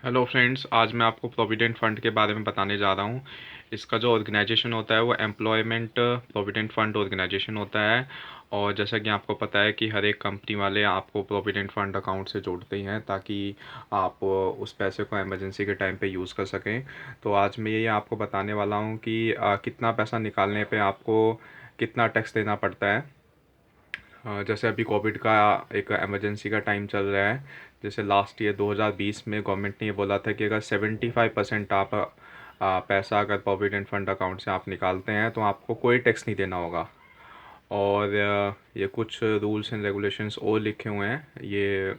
Hello friends, आज मैं आपको प्रोविडेंट फ़ंड के बारे में बताने जा रहा हूँ। इसका जो ऑर्गेनाइजेशन होता है वो एम्प्लॉयमेंट प्रोविडेंट फ़ंड ऑर्गेनाइजेशन होता है। और जैसा कि आपको पता है कि हर एक कंपनी वाले आपको प्रोविडेंट फ़ंड अकाउंट से जोड़ते ही हैं ताकि आप उस पैसे को इमरजेंसी के टाइम पे यूज़ कर सकें। तो आज मैं ये आपको बताने वाला हूँ कि कितना पैसा निकालने पे आपको कितना टैक्स देना पड़ता है। जैसे अभी कोविड का एक इमरजेंसी का टाइम चल रहा है। जैसे लास्ट ईयर 2020 में गवर्नमेंट ने ये बोला था कि अगर 75% आप पैसा अगर प्रोविडेंट फंड अकाउंट से आप निकालते हैं तो आपको कोई टैक्स नहीं देना होगा। और ये कुछ रूल्स एंड रेगुलेशंस और लिखे हुए हैं ये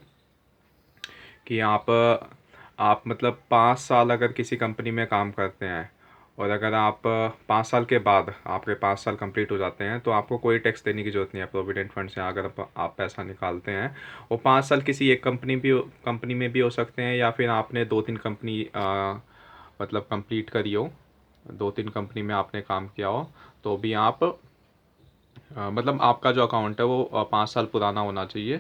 कि आप मतलब 5 साल अगर किसी कंपनी में काम करते हैं और अगर आप 5 साल के बाद आपके 5 साल कंप्लीट हो जाते हैं तो आपको कोई टैक्स देने की ज़रूरत नहीं है प्रोविडेंट फंड से। अगर आप पैसा निकालते हैं वो 5 साल किसी एक कंपनी में भी हो सकते हैं या फिर आपने 2-3 कंपनी मतलब कंप्लीट करी हो, 2-3 कंपनी में आपने काम किया हो तो भी आप मतलब आपका जो अकाउंट है वो 5 साल पुराना होना चाहिए।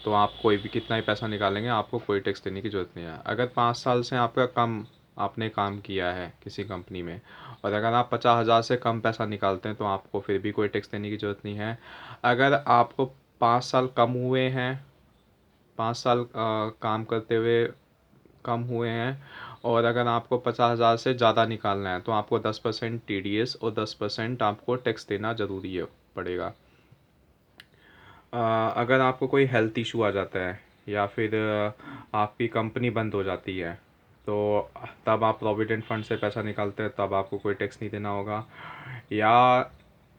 तो आप कोई भी कितना ही पैसा निकालेंगे आपको कोई टैक्स देने की ज़रूरत नहीं है। अगर 5 साल से आपका कम आपने काम किया है किसी कंपनी में और अगर आप 50,000 से कम पैसा निकालते हैं तो आपको फिर भी कोई टैक्स देने की ज़रूरत नहीं है। अगर आपको 5 साल कम हुए हैं, 5 साल काम करते हुए कम हुए हैं और अगर आपको 50,000 से ज़्यादा निकालना है तो आपको 10% TDS और 10% आपको टैक्स देना ज़रूरी है पड़ेगा। अगर आपको कोई हेल्थ इशू आ जाता है या फिर आपकी कंपनी बंद हो जाती है तो तब आप प्रोविडेंट फंड से पैसा निकालते हैं तब आपको कोई टैक्स नहीं देना होगा। या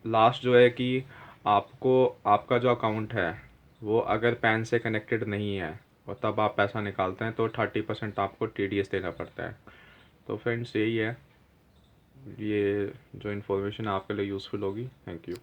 लास्ट जो है कि आपको आपका जो अकाउंट है वो अगर पैन से कनेक्टेड नहीं है और तब आप पैसा निकालते हैं तो 30% आपको TDS देना पड़ता है। तो फ्रेंड्स यही है, ये जो इन्फॉर्मेशन आपके लिए यूज़फुल होगी। Thank you.